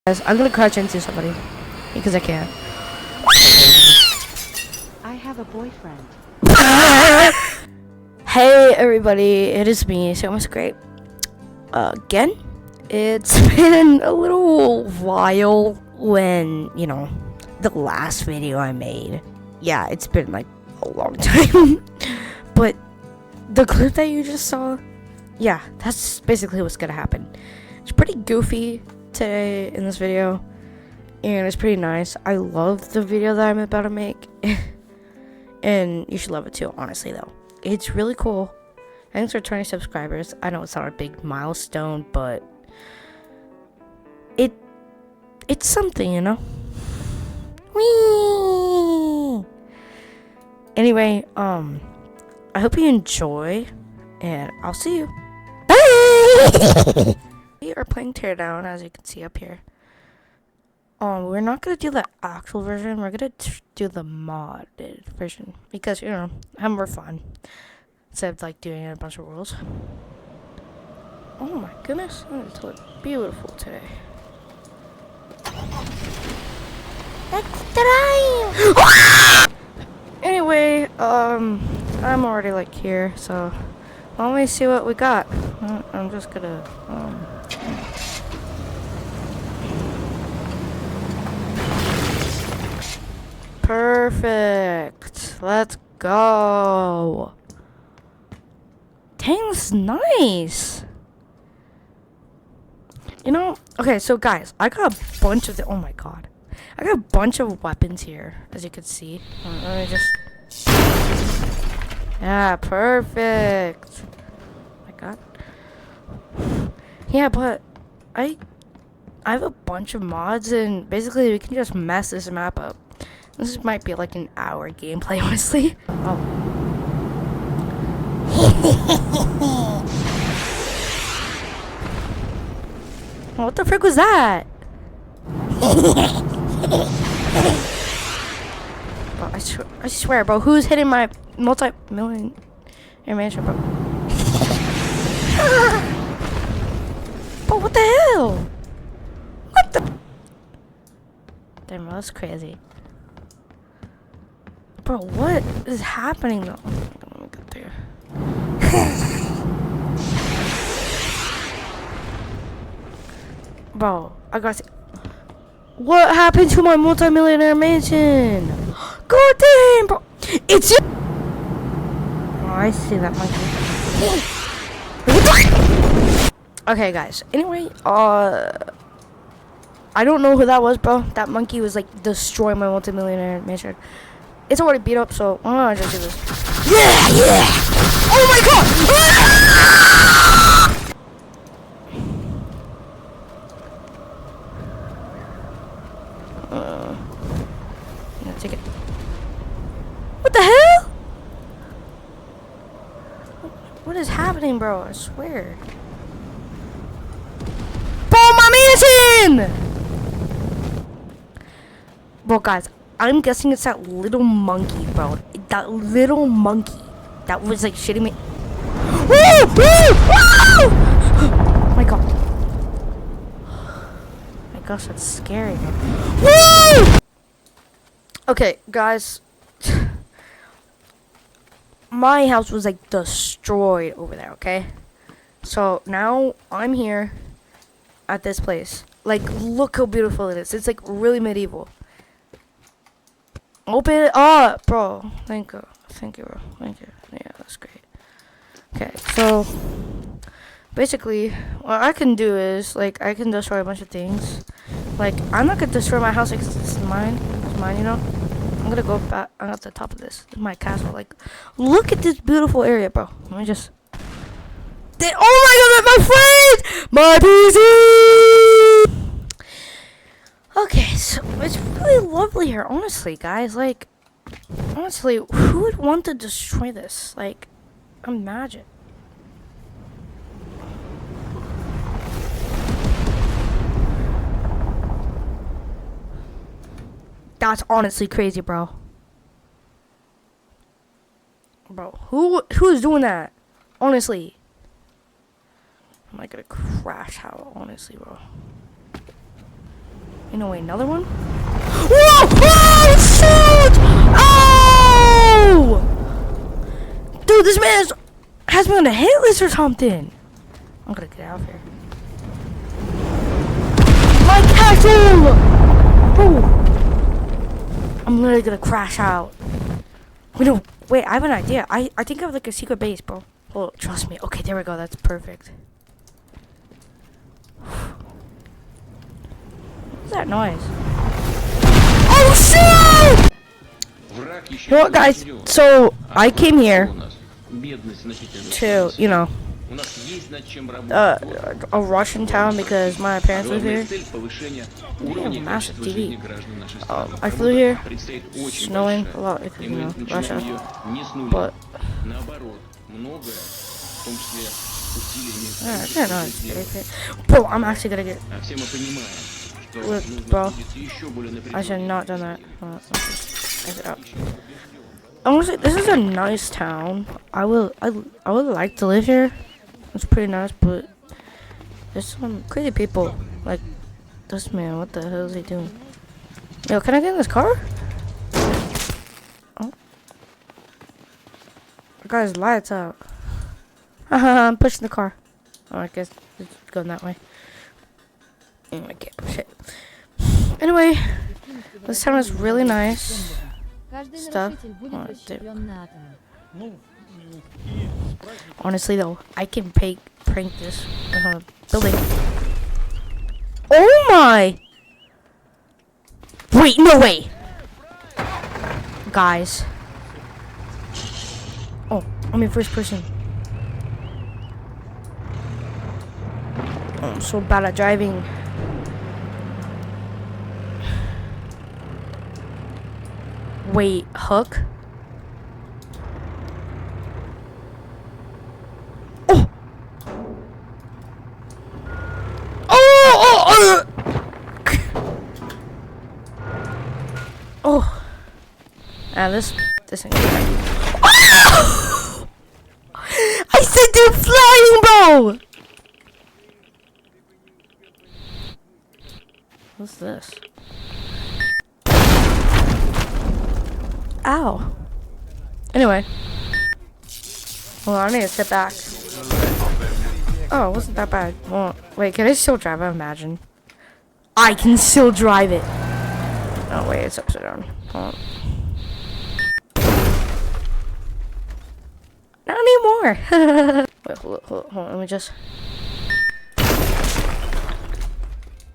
Guys, I'm gonna crouch into somebody because I can. I have a boyfriend. Hey everybody, it is me, so it's great. Again, it's been a little while when, the last video I made. Yeah, it's been like a long time. But the clip that you just saw, yeah, that's basically what's gonna happen. It's pretty goofy today in this video, and it's pretty nice. I love the video that I'm about to make. And you should love it too, honestly though. It's really cool. Thanks for 20 subscribers. I know it's not a big milestone, but it's something, Whee! Anyway, I hope you enjoy, and I'll see you. Bye! We are playing Teardown, as you can see up here. We're not gonna do the actual version. We're gonna do the modded version because have more fun instead of like doing a bunch of rules. Oh my goodness, it's look beautiful today. Let's try. Anyway, I'm already like here, so let me see what we got. I'm just gonna Perfect. Let's go. Dang, this is nice. Okay, so guys, I got a bunch of oh my god. I got a bunch of weapons here, as you can see. Let me just yeah, perfect. Oh my god. Yeah, but I have a bunch of mods, and basically we can just mess this map up. This might be like an hour gameplay, honestly. Oh. What the frick was that? Bro, I swear, bro, who's hitting my multi-million mansion, bro? Bro, what the hell? What the? Damn, bro, that's crazy. Bro, what is happening though? Let me get there. Bro, I gotta see. What happened to my multi-millionaire mansion? God damn, bro. It's you. Oh, I see that monkey. Okay, guys. Anyway, I don't know who that was, bro. That monkey was like destroying my multi-millionaire mansion. It's already beat up, so I'm gonna just do this. Yeah! Oh my god! I'm gonna take it. What the hell? What is happening, bro? I swear. Bomb my mansion! Bro, guys. I'm guessing it's that little monkey, bro. That little monkey that was like shitting me. Woo! Woo! Woo! Oh my god. My gosh, that's scary, bro. Woo! Okay, guys. My house was like destroyed over there, okay? So now I'm here at this place. Like, look how beautiful it is. It's like really medieval. Open it up, bro. Thank you, bro. Thank you. Yeah, that's great. Okay, so basically, what I can do is like I can destroy a bunch of things. Like I'm not gonna destroy my house because this is mine. It's mine, I'm gonna go back at the top of this. This is my castle. Like, look at this beautiful area, bro. Let me just. Oh my god, my friend, my PC. Okay, so it's really lovely here, honestly, guys. Like, honestly, who would want to destroy this? Like, imagine. That's honestly crazy, bro. Bro, who's doing that? Honestly. I'm not gonna crash out, honestly, bro. You know, wait, another one? Whoa! Oh, shoot! Oh! Dude, this man has me on a hit list or something. I'm gonna get out of here. My castle! Oh! I'm literally gonna crash out. Wait, no, wait, I have an idea. I think I have like a secret base, bro. Oh, trust me. Okay, there we go. That's perfect. What's that noise? Oh, shoot! You know what, guys? So, I came here to, you know, a Russian town because my parents live here. They have a massive TV. I flew here, snowing a lot because, you know, Russia. But, I don't know. Bro, I'm actually gonna get. Look, bro. I should have not done that. Exit out. Honestly, this is a nice town. I would like to live here. It's pretty nice, but there's some crazy people. Like this man. What the hell is he doing? Yo, can I get in this car? Oh, the guy's lights out. I'm pushing the car. Oh, I guess it's going that way. I can't push it. Anyway, this town is really nice. Stuff. Oh, honestly, though, I can prank this building. Oh my! Wait, no way! Guys. Oh, I'm in first person. Oh, I'm so bad at driving. Wait, hook? Oh! Oh! Ah, this ain't good. Oh! I said they're flying, bro! What's this? Ow. Anyway. Well, I need to sit back. Oh, it wasn't that bad. Well, wait, can I still drive? I imagine. I can still drive it. Oh, wait, it's upside down. Hold on. Not anymore. Wait, hold on, let me just.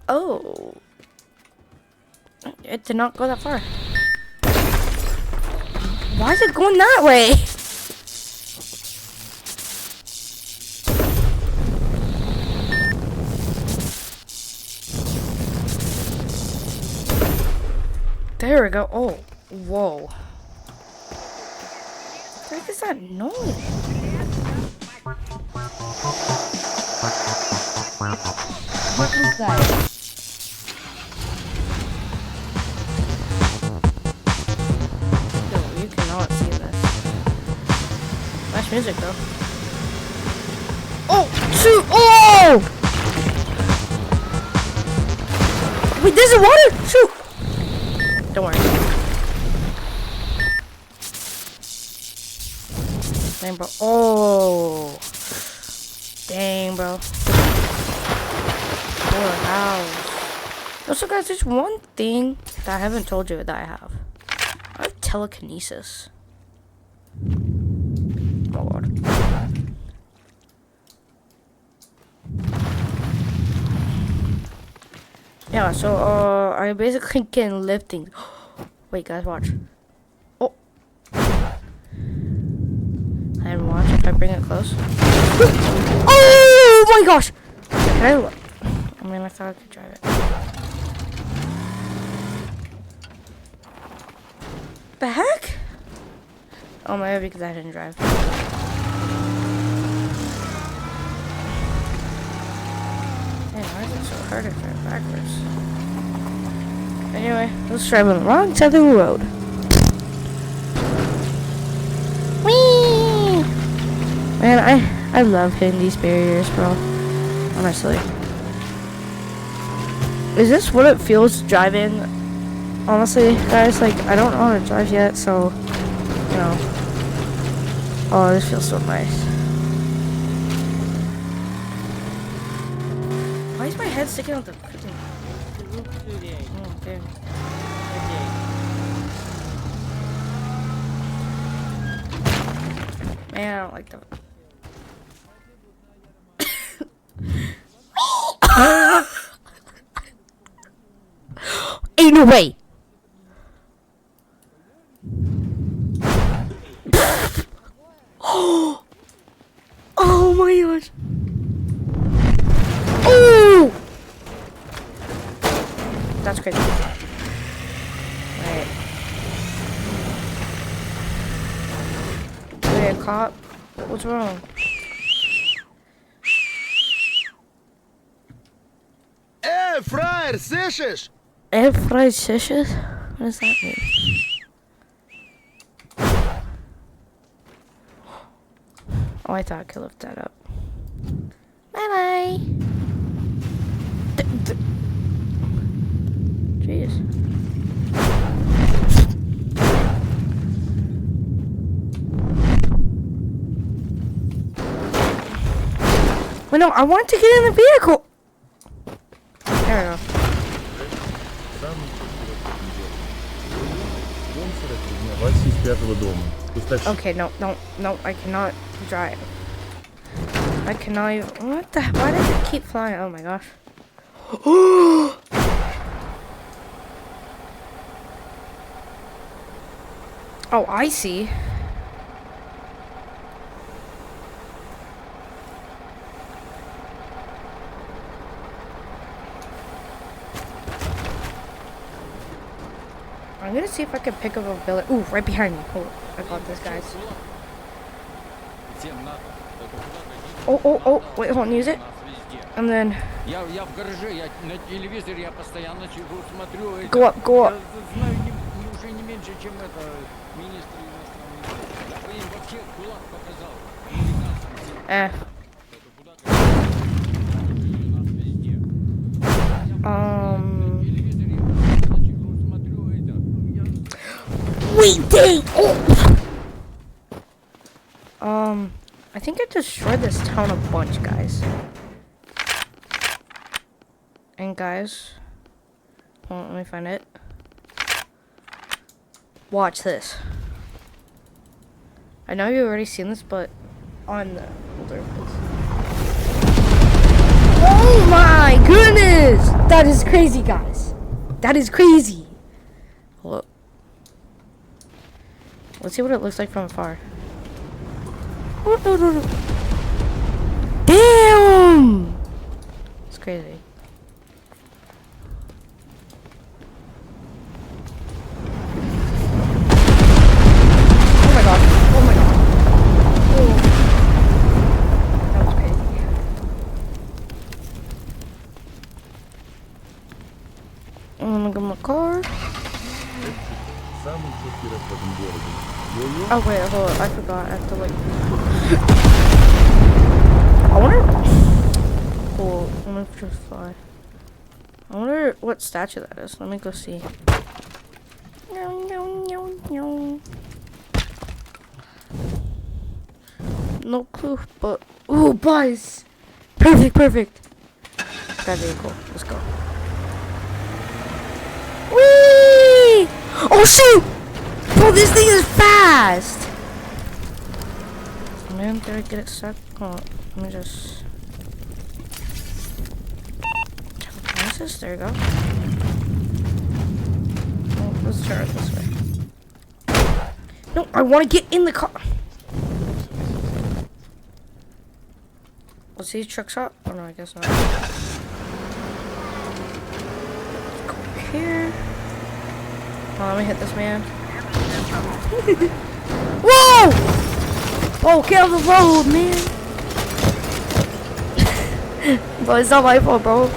Oh. It did not go that far. Why is it going that way? There we go. Oh, whoa. What the heck is that noise? What was that? No, you cannot see this. Nice music, though. Oh, shoot! Oh! Wait, there's a water! Shoot! Don't worry. Dang, bro. Oh. Dang, bro. Poor house. Also, guys, there's one thing that I haven't told you that I have. I have telekinesis. Oh, Lord. Yeah, so, I basically can lift things. Wait, guys, watch. Oh. And watch if I bring it close. Oh my gosh! Can I look? I mean, I thought I could drive it. The heck? Oh, maybe because I didn't drive. Man, why is it so hard to drive backwards? Anyway, let's drive on the wrong side of the road. Whee! Man, I love hitting these barriers, bro. Honestly. Is this what it feels driving? Honestly, guys, like, I don't know how to drive yet, so, you know. Oh, this feels so nice. Why is my head sticking out the freaking... Oh, okay. Man, I don't like that. Ain't no way! Oh my gosh! Oh! That's crazy. Alright. Wait, a cop? What's wrong? Эй, фраер, слышишь? Air fried shishes? What does that mean? Oh, I thought I could lift that up. Bye bye. Jeez. Wait, no, I want to get in the vehicle. There we go. Okay, no, I cannot drive. I cannot even, what the, why does it keep flying? Oh my gosh. Oh, I see. I'm gonna see if I can pick up a village. Ooh, right behind me. Hold on. I got this, guys. Oh, wait, hold on, use it. And then go up, go up. Wait, dang! Oh. I think I destroyed this town a bunch, guys. And guys, hold on, let me find it. Watch this. I know you've already seen this, but on the oh my goodness! That is crazy, guys. That is crazy. Hold up. Let's see what it looks like from afar. Damn! It's crazy. Oh my god. Oh my god. Oh. That was crazy. I'm gonna get my car. Oh wait, hold on. I forgot. I have to like. I wonder. Cool. Let me just fly. I wonder what statue that is. Let me go see. No clue, but ooh, boys! Perfect, perfect. That vehicle. Let's go. Whee! Oh shoot! Bro, this thing is fast! Man, did I get it stuck? Hold on, let me just... Telekinesis? There you go. Oh, let's turn it this way. No, I want to get in the car! Let's see truck stop? Oh no, I guess not. Let's go over here. Oh, let me hit this man. Whoa! Oh, get off the road, man! Bro, it's not my fault, bro.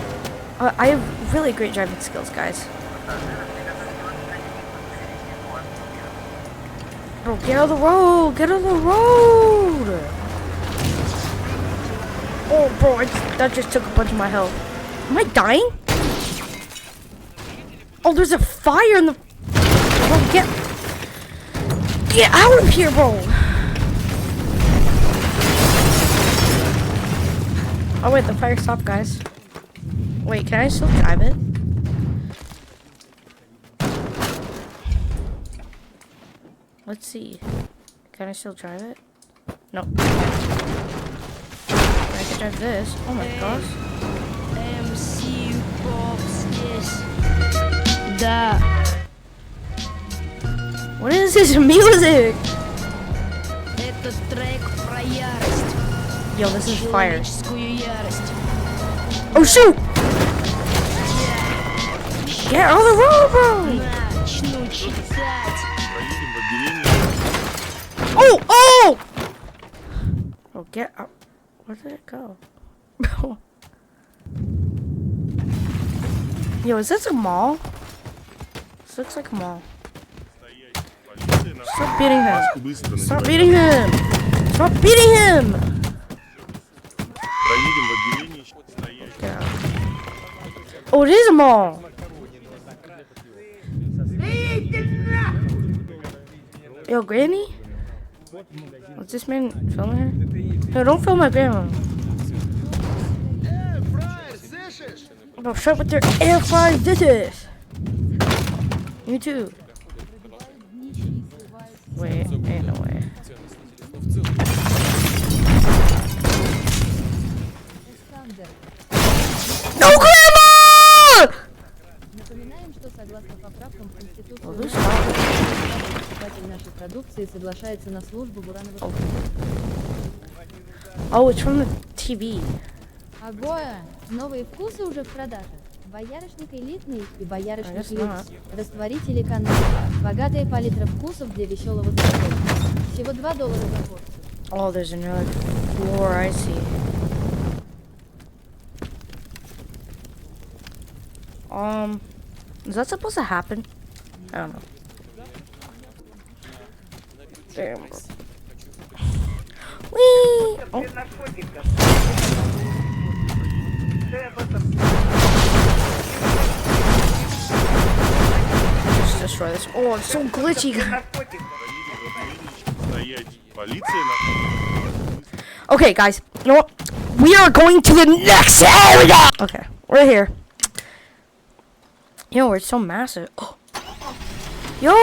I have really great driving skills, guys. Bro, get out of the road! Get out of the road! Oh, bro, that just took a bunch of my health. Am I dying? Oh, there's a fire in the. Bro, get out of here, bro. Oh wait, the fire stopped, guys. Wait, can I still drive it? Let's see. Can I still drive it? No. I can drive this. Oh my gosh. MC Pop здесь. Да. What is this music? Это трек про ярость. Yo, this is fire. Человеческую ярость. Oh shoot! Get on the road, bro! Начну читать. Oh! Oh! Oh, get up. Where did it go? Yo, is this a mall? This looks like a mall. Stop beating him. Stop beating him. Stop beating him. Get out. Oh, it is a mall. Yo, Granny? What's this man filming her? No, don't film my grandma. Bro, shut up with your air fried dishes. You too. Wait, ain't no way. No, Grandma! Напоминаем, что согласно поправкам в Конституции Well, this stop. покупатель нашей продукции соглашается на службу в урановых. Oh, it's from the TV. Агоя! Новые вкусы уже в продаже. Боярышник элитный и боярышник Конечно. люкс. Растворители канал. Богатая палитра вкусов для веселого застолья. Всего $2 за порцию. Oh, there's another floor, I see. Is that supposed to happen? I don't know. Damn. Whee! Oh. Just destroy this. Oh, it's so glitchy. Okay, guys. You know what? We are going to the next area! Okay, we're here. Yo, it's so massive. Oh. Yo,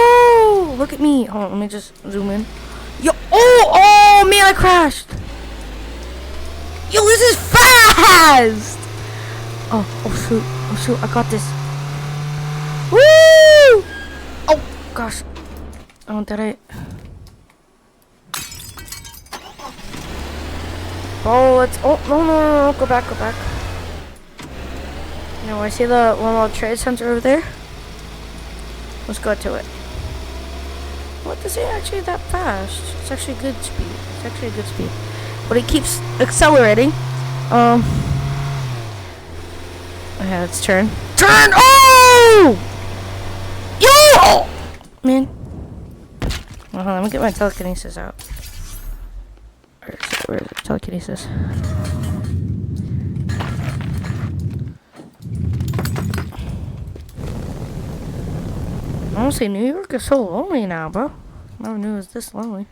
look at me. Hold on, let me just zoom in. Yo, oh man, I crashed. Yo, this is fast. Oh shoot, I got this. Woo! Oh gosh. Oh, did I? Oh, let's. Oh no, go back. No, I see the World Trade Center over there. Let's go to it. What is it actually that fast? It's actually good speed. But it keeps accelerating. Okay, let's turn. Turn! Oh! Yo! Man. Hold on, let me get my telekinesis out. Where is it? Telekinesis. Honestly, New York is so lonely now, bro. Never knew it was this lonely.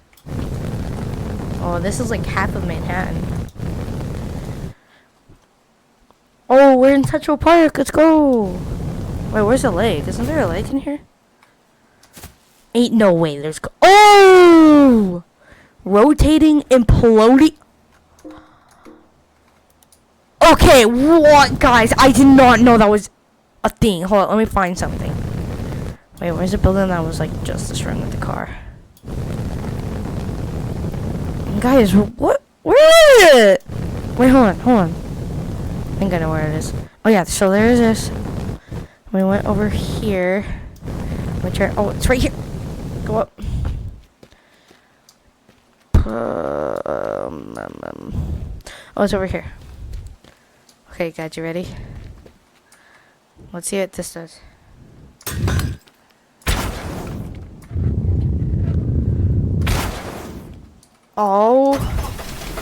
Oh, this is like half of Manhattan. Oh, we're in Central Park. Let's go. Wait, where's the lake? Isn't there a lake in here? Ain't no way. There's. Oh! Rotating, imploding. Okay, what, guys? I did not know that was a thing. Hold on, let me find something. Wait, where's the building that was like just as wrong with the car? Guys, what? Where is it? Wait, hold on. I think I know where it is. Oh yeah, so there's this. We went over here. We turn. Oh, it's right here. Go up. Oh, it's over here. Okay, guys, you ready? Let's see what this does. Oh,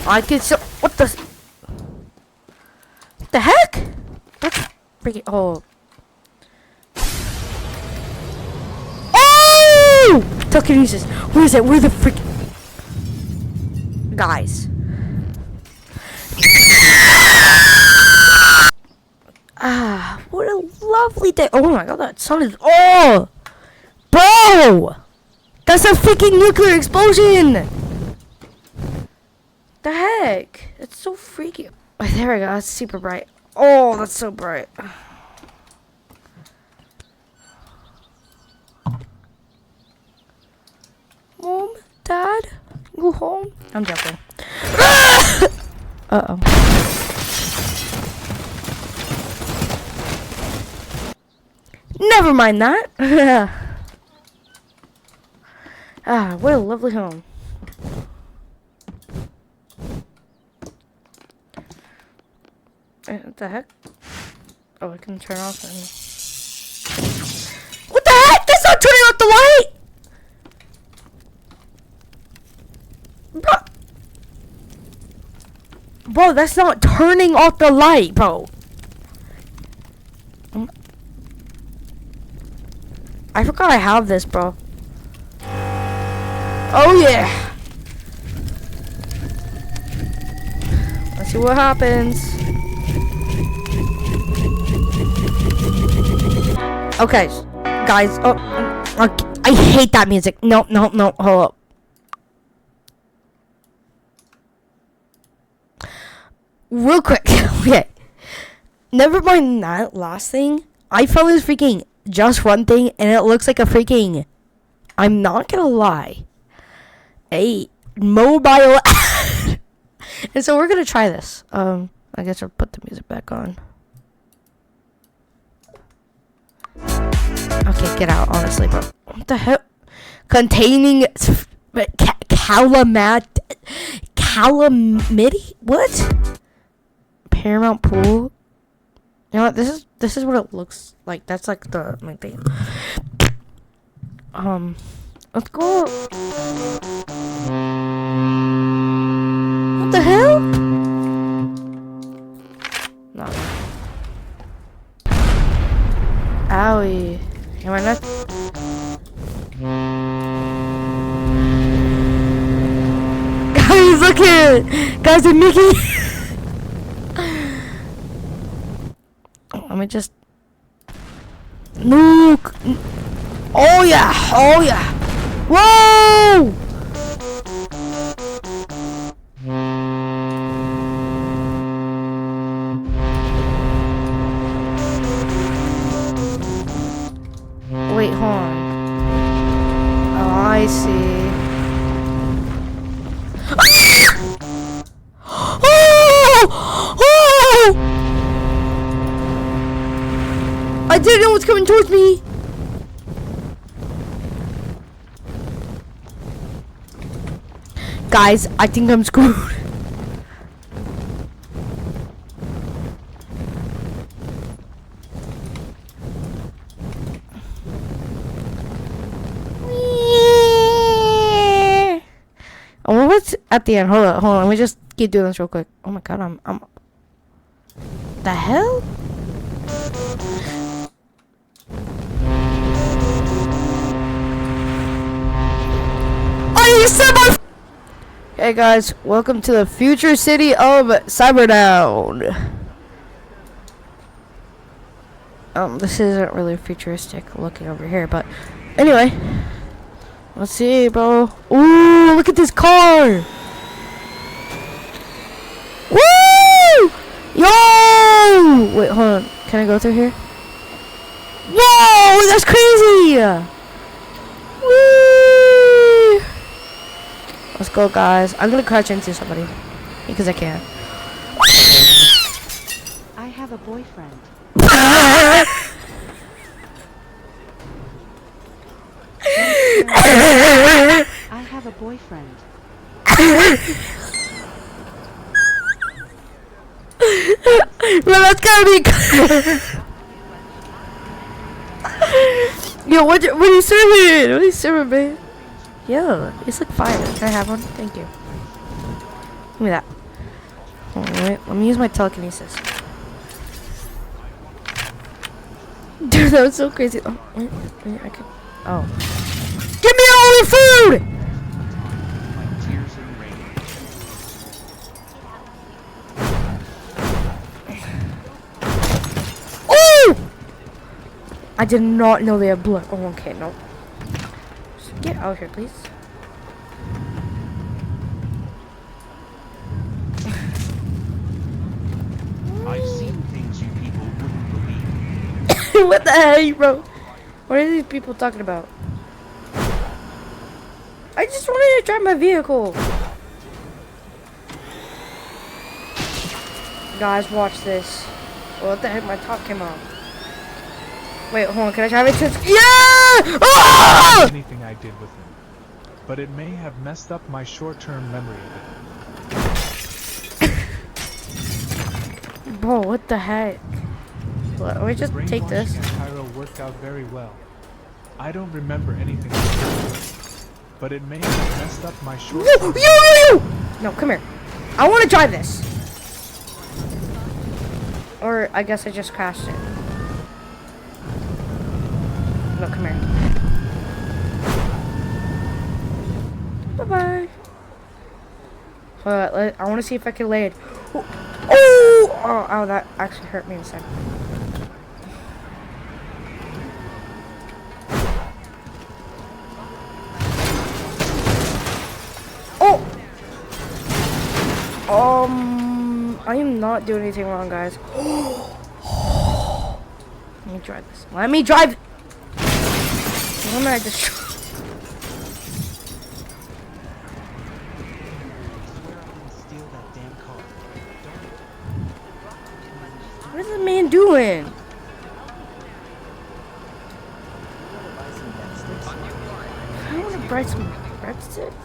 I can so. What the heck? Let's bring it. Oh. telekinesis. Where is it? Where the frick? Guys. Ah, what a lovely day. Oh my god, that sun is. Oh! Bro! That's a freaking nuclear explosion! The heck? It's so freaky. Oh, there we go. That's super bright. Oh, that's so bright. Mom, Dad, you home? I'm joking. Uh-oh. Never mind that. Ah, what a lovely home. What the heck? Oh, I can turn off and... What the heck? That's not turning off the light! Bro, that's not turning off the light, bro. I forgot I have this, bro. Oh, yeah. Let's see what happens. Okay, guys. Oh, I hate that music. No, no, no. Hold up. Real quick. Okay. Never mind that last thing. I found this freaking Just Run thing, and it looks like a freaking... I'm not gonna lie. A mobile... And so we're gonna try this. I guess I'll put the music back on. Okay, get out, honestly, bro. What the hell? Containing calamity? What? Paramount pool? You know what? This is what it looks like. That's like the my thing. Let's go. What the hell? No. Owie. Am I not? Guys, look here! Guys, I'm Mickey! Let me just... Nuke! Oh yeah! Oh yeah! Whoa! Wait, hold on. Oh, I see. I didn't know what's coming towards me. Guys, I think I'm screwed. Oh, what's at the end? Hold on. Let me just keep doing this real quick. Oh my god, I'm the hell? Hey guys, welcome to the future city of Cyberdown. This isn't really futuristic looking over here, but anyway, let's see, bro. Ooh, look at this car. Woo! Yo! Wait, hold on. Can I go through here? Whoa, that's crazy! Woo! Let's go, guys. I'm gonna crash into somebody because I can. I have a boyfriend. I have a boyfriend. Well, that's gotta be. Yo, what are you serving? What are you serving, babe? Yo, it's like fire. Can I have one? Thank you. Give me that. Hold on, wait. Let me use my telekinesis. Dude, that was so crazy. Oh, wait, I could. Oh. Give me all the food! Like tears in rain. Oh! I did not know they had blood. Oh, okay, no. Just get out of here, please. I've seen things you people wouldn't believe. What the heck, bro? What are these people talking about? I just wanted to drive my vehicle. Guys, watch this. What the heck? My top came off. Wait, hold on. Can I drive it to? Yeah! Ah! Anything I did with him, but it may have messed up my short-term memory of it. Bro, what the heck? Let me just take this. Brainwashing at Cairo worked out very well. I don't remember anything, but it may have messed up my short-term memory. You! No, come here. I want to drive this. Or I guess I just crashed it. No, come here. Bye-bye. I want to see if I can land. Oh, that actually hurt me inside. Oh! I am not doing anything wrong, guys. Let me drive this. Let me drive. Why am I just? Steal that damn car. What is the man doing? I want to buy some breadsticks.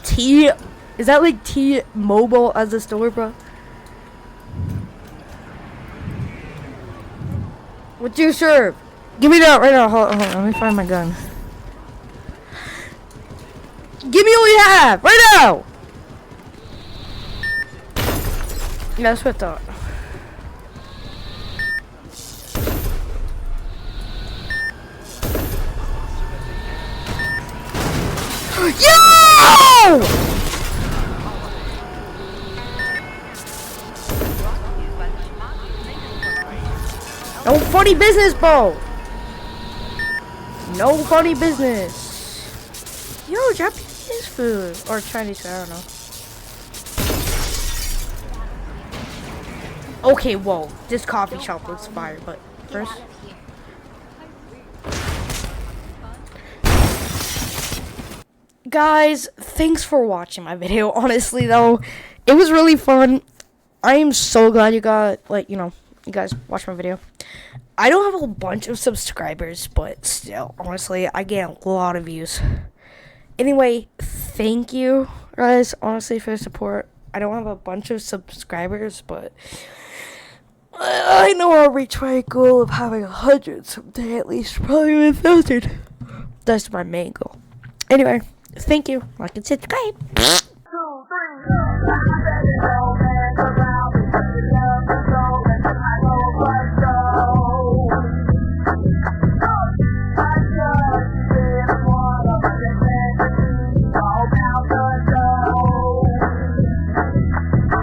T. Is that like T-Mobile as a store, bro? What do you serve? Give me that right now. Hold on, let me find my gun. Give me all you have right now. Yeah, that's what I thought. Yo! No funny business, bro. No funny business. Yo, Japanese food or Chinese food, I don't know. Okay, whoa. This coffee shop looks fire, but first. Guys, thanks for watching my video. Honestly, though, it was really fun. I am so glad you got, you guys watched my video. I don't have a bunch of subscribers, but still, honestly, I get a lot of views. Anyway, thank you, guys, honestly, for the support. I don't have a bunch of subscribers, but I know I'll reach my goal of having 100 someday, at least, probably 1,000. That's my main goal. Anyway, thank you. Like and subscribe.